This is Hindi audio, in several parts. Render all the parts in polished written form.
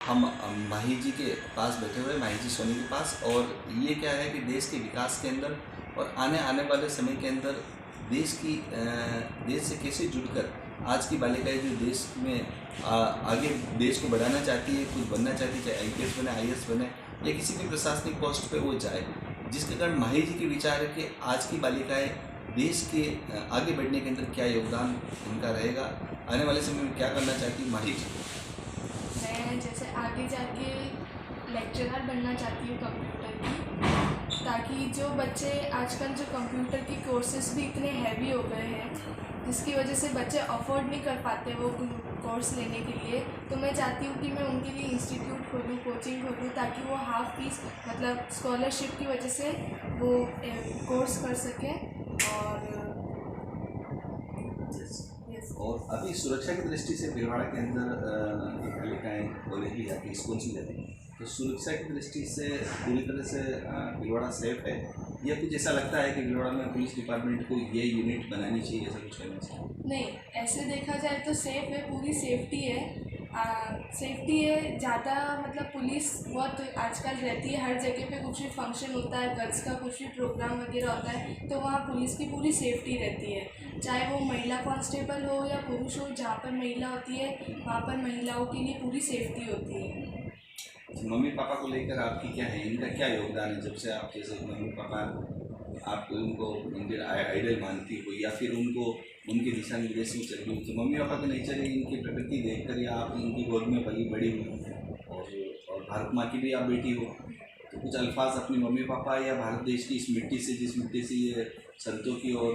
हम माही जी के पास बैठे हुए हैं, माही जी सोनी के पास। और ये क्या है कि देश के विकास के अंदर और आने आने वाले समय के अंदर देश से कैसे जुड़कर आज की बालिकाएं जो देश में आगे देश को बढ़ाना चाहती है, कुछ बनना चाहती है, चाहे आईपीएस बने, आईएएस बने या किसी भी प्रशासनिक पोस्ट पे वो जाए, जिसके कारण माही जी के विचार है कि आज की बालिकाएं देश के आगे बढ़ने के अंदर क्या योगदान उनका रहेगा, आने वाले समय में क्या करना चाहती है माही जी। मैं जैसे आगे जाके लेक्चरर बनना चाहती हूँ कंप्यूटर की, ताकि जो बच्चे आजकल जो कंप्यूटर की कोर्सेज भी इतने हैवी हो गए हैं जिसकी वजह से बच्चे अफोर्ड नहीं कर पाते वो कोर्स लेने के लिए। तो मैं चाहती हूँ कि मैं उनके लिए इंस्टीट्यूट खोलूँ, कोचिंग खोलूँ, ताकि वो हाफ फीस मतलब स्कॉलरशिप की वजह से वो कोर्स कर सकें। और और अभी सुरक्षा की दृष्टि से भीलवाड़ा के अंदर बालिकाएँ कॉलेज भी जाती हैं, स्कूल भी जाती हैं, तो सुरक्षा की दृष्टि से पूरी तरह से भीलवाड़ा सेफ है या कुछ ऐसा लगता है कि भीलवाड़ा में पुलिस डिपार्टमेंट को ये यूनिट बनानी चाहिए, ऐसा कुछ करना चाहिए? नहीं, ऐसे देखा जाए तो सेफ है, पूरी सेफ्टी है। सेफ्टी है ज़्यादा, मतलब पुलिस बहुत आजकल रहती है हर जगह पे। कुछ भी फंक्शन होता है, गर्ल्स का कुछ भी प्रोग्राम वगैरह होता है तो वहाँ पुलिस की पूरी सेफ्टी रहती है, चाहे वो महिला कांस्टेबल हो या पुरुष हो। जहाँ पर महिला होती है वहाँ पर महिलाओं के लिए पूरी सेफ्टी होती है। मम्मी पापा को लेकर आपकी क्या है, इनका क्या योगदान है? जब से आप जैसे मम्मी पापा आप उनको उनके आइडल मानती हो या फिर उनको उनके दिशा निर्देश में चल रही हो, तो मम्मी पापा के नेचर इनकी प्रकृति देखकर या आप इनकी गोद में पली बड़ी हुई और भारत माँ की भी आप बेटी हो, तो कुछ अल्फाज अपने मम्मी पापा या भारत देश की इस मिट्टी से, जिस मिट्टी से ये संतों की और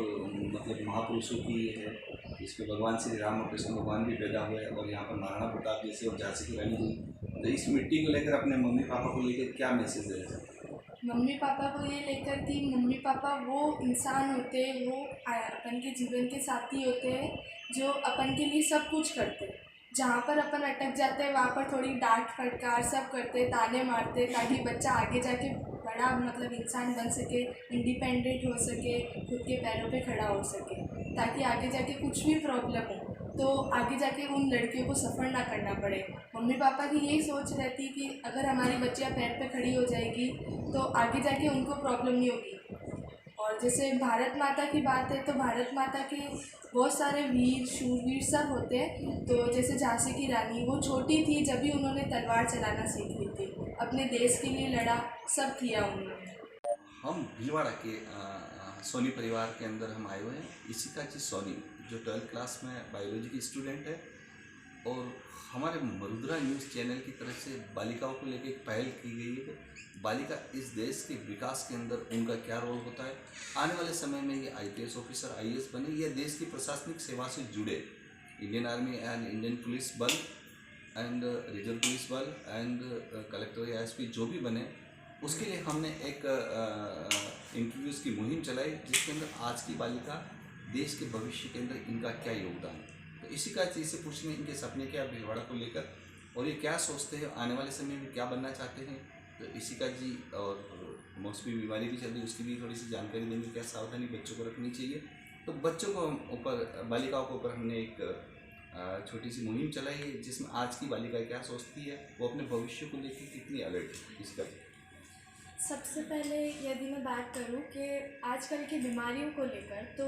मतलब महापुरुषों की ये है, इस पे भगवान श्री राम और कृष्ण भगवान भी पैदा हुए और यहाँ पर महाराणा प्रताप जैसे और झांसी की रानी हुई, तो इस मिट्टी को लेकर अपने मम्मी पापा को लेकर क्या मैसेज देना चाहते हैं? मम्मी पापा को ये लेकर कि मम्मी पापा वो इंसान होते हैं, वो अपन के जीवन के साथी होते हैं जो अपन के लिए सब कुछ करते हैं। जहाँ पर अपन अटक जाते हैं वहाँ पर थोड़ी डांट फटकार सब करते, ताने मारते, ताकि बच्चा आगे जाके बड़ा मतलब इंसान बन सके, इंडिपेंडेंट हो सके, खुद के पैरों पे खड़ा हो सके, ताकि आगे जाके कुछ भी प्रॉब्लम हो तो आगे जाके उन लड़कियों को सफ़र ना करना पड़े। मम्मी पापा की यही सोच रहती कि अगर हमारी बच्चियाँ पैर पे खड़ी हो जाएगी तो आगे जाके उनको प्रॉब्लम नहीं होगी। और जैसे भारत माता की बात है तो भारत माता के बहुत सारे वीर शूरवीर सब होते हैं। तो जैसे झांसी की रानी, वो छोटी थी जब भी उन्होंने तलवार चलाना सीख ली थी, अपने देश के लिए लड़ा, सब किया उन्होंने। हम भीलवाड़ा के सोनी परिवार के अंदर हम आए हुए हैं। इसी का जी सोनी जो 12th क्लास में बायोलॉजी की स्टूडेंट है, और हमारे मरुद्रा न्यूज़ चैनल की तरफ से बालिकाओं को लेकर एक पहल की गई है कि बालिका इस देश के विकास के अंदर उनका क्या रोल होता है, आने वाले समय में ये आईपीएस ऑफिसर आईएएस बने या देश की प्रशासनिक सेवा से जुड़े, Indian army and Indian police बल एंड रिजर्व पुलिस बल एंड कलेक्टर या एसपी जो भी बने, उसके लिए हमने एक इंटरव्यूज़ की मुहिम चलाई, जिसके अंदर आज की बालिका देश के भविष्य के अंदर इनका क्या योगदान है, तो इसी का चीज़ से पूछने इनके सपने क्या भीलवाड़ा को लेकर और ये क्या सोचते हैं, आने वाले समय में क्या बनना चाहते हैं, तो इसी का जी। और मौसमी बीमारी भी चल रही है, उसकी भी थोड़ी सी जानकारी देंगे, क्या सावधानी बच्चों को रखनी चाहिए। तो बच्चों को ऊपर, बालिकाओं के ऊपर हमने एक छोटी सी मुहिम चलाई है, जिसमें आज की बालिका क्या सोचती है, वो अपने भविष्य को लेकर कितनी अलर्ट है इसका। सबसे पहले यदि मैं बात करूं कि आजकल की बीमारियों को लेकर, तो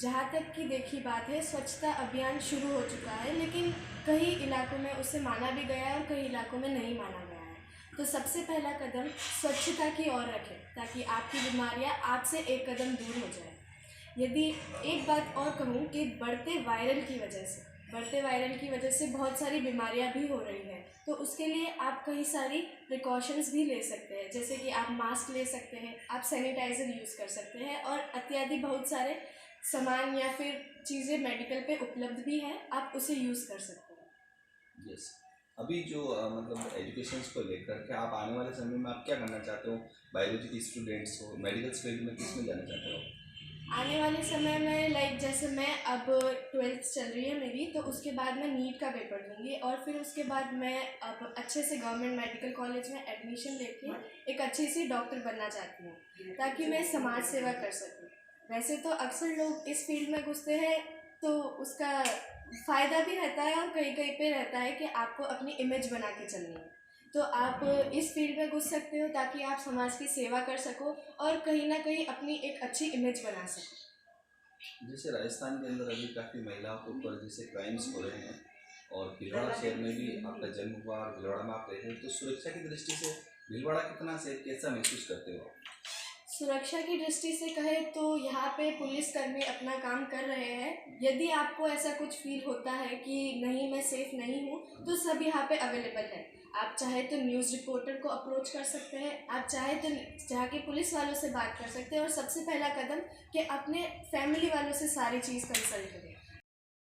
जहाँ तक की देखी बात है, स्वच्छता अभियान शुरू हो चुका है, लेकिन कई इलाकों में उसे माना भी गया है और कई इलाकों में नहीं माना गया है। तो सबसे पहला कदम स्वच्छता की ओर रखें, ताकि आपकी बीमारियाँ आपसे एक कदम दूर हो जाए। यदि एक बात और कहूँ कि बढ़ते वायरल की वजह से बहुत सारी बीमारियां भी हो रही हैं, तो उसके लिए आप कई सारी प्रिकॉशंस भी ले सकते हैं, जैसे कि आप मास्क ले सकते हैं, आप सैनिटाइज़र यूज़ कर सकते हैं, और इत्यादि बहुत सारे सामान या फिर चीज़ें मेडिकल पे उपलब्ध भी हैं, आप उसे यूज़ कर सकते हैं। यस, अभी जो मतलब एजुकेशन को लेकर के आप आने वाले समय में आप क्या करना चाहते हो? बायोलॉजी के स्टूडेंट्स हो, मेडिकल फील्ड में किस में जाना चाहते हो? आने वाले समय में लाइक जैसे मैं अब 12th चल रही है मेरी, तो उसके बाद मैं नीट का पेपर दूंगी और फिर उसके बाद मैं अब अच्छे से गवर्नमेंट मेडिकल कॉलेज में एडमिशन लेके एक अच्छी सी डॉक्टर बनना चाहती हूँ, ताकि मैं समाज सेवा कर सकूँ। वैसे तो अक्सर लोग इस फील्ड में घुसते हैं तो उसका फ़ायदा भी रहता है और कहीं कहीं पे रहता है कि आपको अपनी इमेज बना के चलनी है। तो आप इस फील्ड में घुस सकते हो ताकि आप समाज की सेवा कर सको और कहीं ना कहीं अपनी एक अच्छी इमेज बना सको। जैसे राजस्थान के अंदर अभी काफ़ी महिलाओं के ऊपर जैसे क्राइम्स हो रहे हैं और भीलवाड़ा शहर में भी आपका जन्म हुआ और भीलवाड़ा में आप रहते हैं, तो सुरक्षा की दृष्टि से भीलवाड़ा कितना सेफ, कैसा महसूस करते हो? सुरक्षा की दृष्टि से कहे तो यहाँ पे पुलिसकर्मी अपना काम कर रहे हैं। यदि आपको ऐसा कुछ फील होता है कि नहीं मैं सेफ नहीं हूँ, तो सब यहाँ पे अवेलेबल है। आप चाहे तो न्यूज़ रिपोर्टर को अप्रोच कर सकते हैं, आप चाहे तो जाके पुलिस वालों से बात कर सकते हैं और सबसे पहला कदम कि अपने फैमिली वालों से सारी चीज़ कंसल्ट करें।